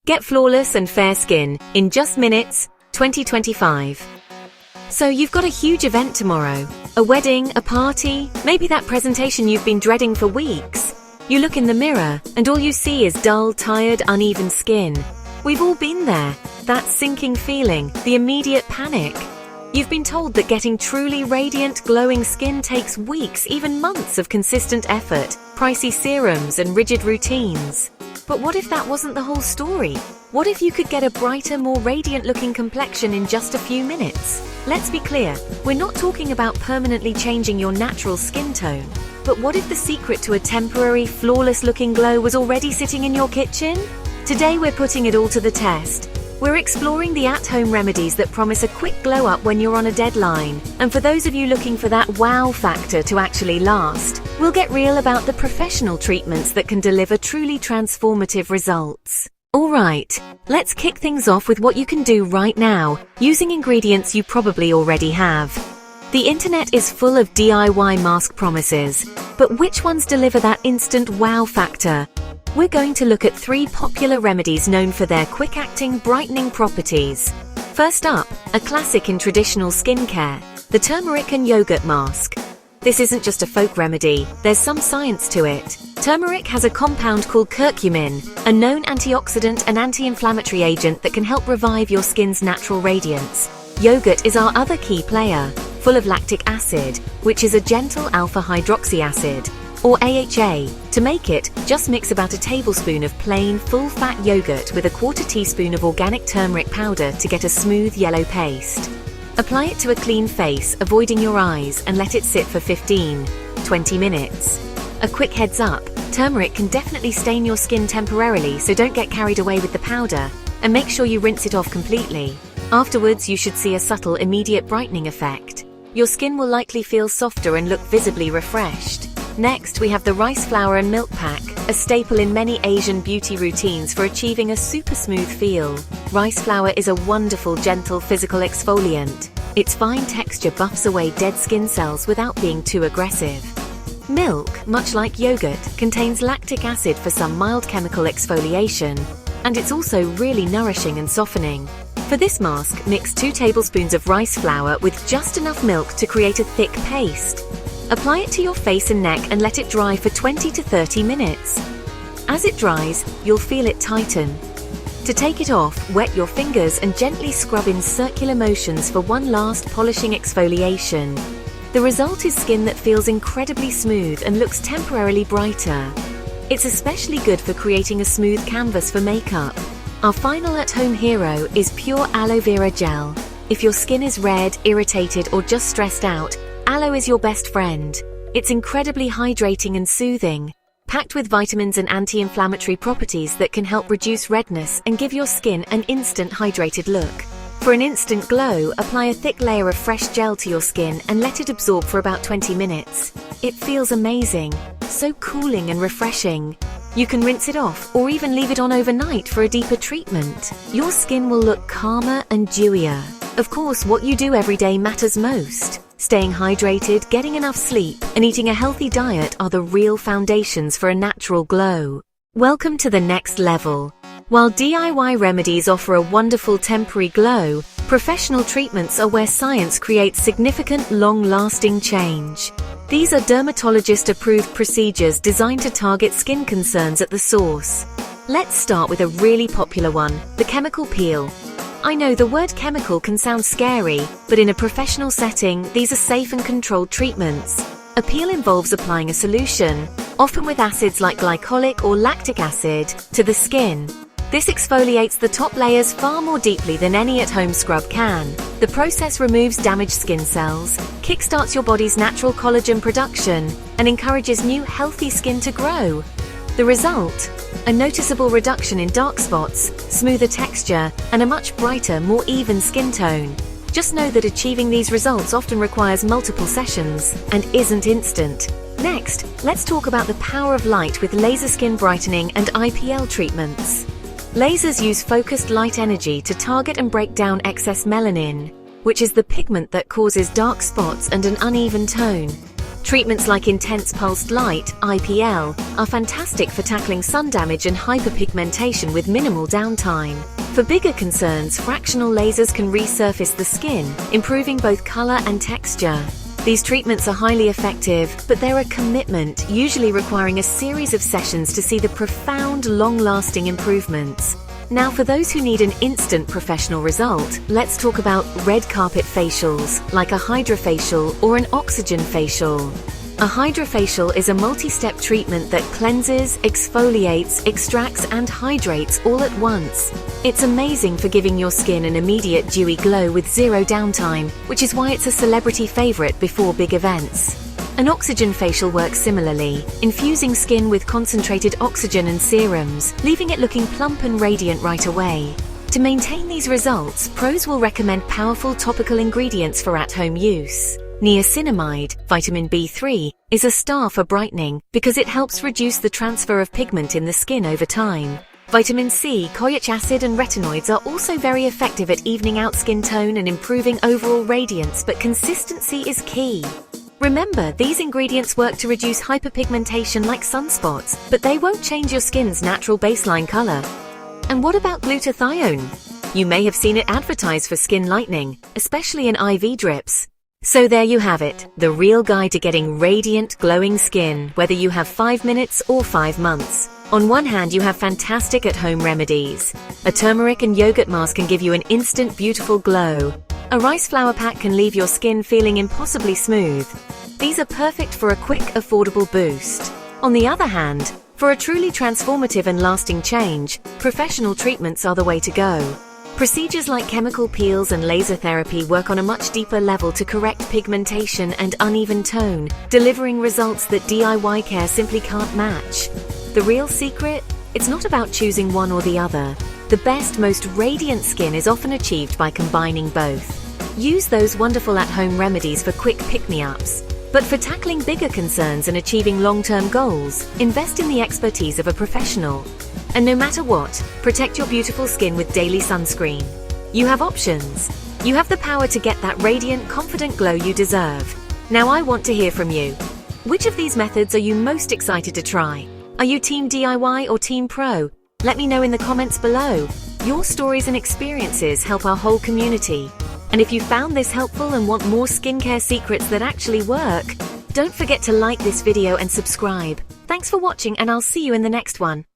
Get flawless and fair skin in just minutes, 2025. So you've got a huge event tomorrow. A wedding, a party, maybe that presentation you've been dreading for weeks. You look in the mirror and all you see is dull, tired, uneven skin. We've all been there. That sinking feeling, the immediate panic. You've been told that getting truly radiant, glowing skin takes weeks, even months of consistent effort, pricey serums and rigid routines. But what if that wasn't the whole story? What if you could get a brighter, more radiant-looking complexion in just a few minutes? Let's be clear, we're not talking about permanently changing your natural skin tone. But what if the secret to a temporary, flawless-looking glow was already sitting in your kitchen? Today we're putting it all to the test. We're exploring the at-home remedies that promise a quick glow-up when you're on a deadline. And for those of you looking for that wow factor to actually last, we'll get real about the professional treatments that can deliver truly transformative results. Alright, let's kick things off with what you can do right now, using ingredients you probably already have. The internet is full of DIY mask promises, but which ones deliver that instant wow factor? We're going to look at 3 popular remedies known for their quick-acting, brightening properties. First up, a classic in traditional skincare, the turmeric and yogurt mask. This isn't just a folk remedy, there's some science to it. Turmeric has a compound called curcumin, a known antioxidant and anti-inflammatory agent that can help revive your skin's natural radiance. Yogurt is our other key player, full of lactic acid, which is a gentle alpha-hydroxy acid, or AHA. To make it, just mix about a tablespoon of plain, full-fat yogurt with a quarter teaspoon of organic turmeric powder to get a smooth yellow paste. Apply it to a clean face, avoiding your eyes, and let it sit for 15-20 minutes. A quick heads up, turmeric can definitely stain your skin temporarily, so don't get carried away with the powder, and make sure you rinse it off completely. Afterwards, you should see a subtle, immediate brightening effect. Your skin will likely feel softer and look visibly refreshed. Next, we have the rice flour and milk pack, a staple in many Asian beauty routines for achieving a super smooth feel. Rice flour is a wonderful, gentle physical exfoliant. Its fine texture buffs away dead skin cells without being too aggressive. Milk, much like yogurt, contains lactic acid for some mild chemical exfoliation, and it's also really nourishing and softening. For this mask, mix 2 tablespoons of rice flour with just enough milk to create a thick paste. Apply it to your face and neck and let it dry for 20 to 30 minutes. As it dries, you'll feel it tighten. To take it off, wet your fingers and gently scrub in circular motions for one last polishing exfoliation. The result is skin that feels incredibly smooth and looks temporarily brighter. It's especially good for creating a smooth canvas for makeup. Our final at-home hero is pure aloe vera gel. If your skin is red, irritated, or just stressed out, aloe is your best friend. It's incredibly hydrating and soothing, packed with vitamins and anti-inflammatory properties that can help reduce redness and give your skin an instant hydrated look. For an instant glow, apply a thick layer of fresh gel to your skin and let it absorb for about 20 minutes. It feels amazing, so cooling and refreshing. You can rinse it off or even leave it on overnight for a deeper treatment. Your skin will look calmer and dewier. Of course, what you do every day matters most. Staying hydrated, getting enough sleep, and eating a healthy diet are the real foundations for a natural glow. Welcome to the next level. While DIY remedies offer a wonderful temporary glow, professional treatments are where science creates significant, long-lasting change. These are dermatologist-approved procedures designed to target skin concerns at the source. Let's start with a really popular one, the chemical peel. I know the word chemical can sound scary, but in a professional setting, these are safe and controlled treatments. A peel involves applying a solution, often with acids like glycolic or lactic acid, to the skin. This exfoliates the top layers far more deeply than any at-home scrub can. The process removes damaged skin cells, kickstarts your body's natural collagen production, and encourages new, healthy skin to grow. The result? A noticeable reduction in dark spots, smoother texture, and a much brighter, more even skin tone. Just know that achieving these results often requires multiple sessions and isn't instant. Next, let's talk about the power of light with laser skin brightening and IPL treatments. Lasers use focused light energy to target and break down excess melanin, which is the pigment that causes dark spots and an uneven tone. Treatments like intense pulsed light, IPL, are fantastic for tackling sun damage and hyperpigmentation with minimal downtime. For bigger concerns, fractional lasers can resurface the skin, improving both color and texture. These treatments are highly effective, but they're a commitment, usually requiring a series of sessions to see the profound, long-lasting improvements. Now, for those who need an instant professional result, let's talk about red carpet facials, like a hydrofacial or an oxygen facial. A hydrofacial is a multi-step treatment that cleanses, exfoliates, extracts, and hydrates all at once. It's amazing for giving your skin an immediate dewy glow with zero downtime, which is why it's a celebrity favorite before big events. An oxygen facial works similarly, infusing skin with concentrated oxygen and serums, leaving it looking plump and radiant right away. To maintain these results, pros will recommend powerful topical ingredients for at-home use. Niacinamide, vitamin B3, is a star for brightening because it helps reduce the transfer of pigment in the skin over time. Vitamin C, kojic acid, and retinoids are also very effective at evening out skin tone and improving overall radiance, but consistency is key. Remember, these ingredients work to reduce hyperpigmentation like sunspots, but they won't change your skin's natural baseline color. And what about glutathione? You may have seen it advertised for skin lightening, especially in IV drips. So there you have it, the real guide to getting radiant, glowing skin, whether you have 5 minutes or 5 months. On one hand, you have fantastic at-home remedies. A turmeric and yogurt mask can give you an instant beautiful glow. A rice flour pack can leave your skin feeling impossibly smooth. These are perfect for a quick, affordable boost. On the other hand, for a truly transformative and lasting change, professional treatments are the way to go. Procedures like chemical peels and laser therapy work on a much deeper level to correct pigmentation and uneven tone, delivering results that DIY care simply can't match. The real secret? It's not about choosing one or the other. The best, most radiant skin is often achieved by combining both. Use those wonderful at-home remedies for quick pick-me-ups. But for tackling bigger concerns and achieving long-term goals, invest in the expertise of a professional. And no matter what, protect your beautiful skin with daily sunscreen. You have options. You have the power to get that radiant, confident glow you deserve. Now I want to hear from you. Which of these methods are you most excited to try? Are you Team DIY or Team Pro? Let me know in the comments below. Your stories and experiences help our whole community. And if you found this helpful and want more skincare secrets that actually work, don't forget to like this video and subscribe. Thanks for watching, and I'll see you in the next one.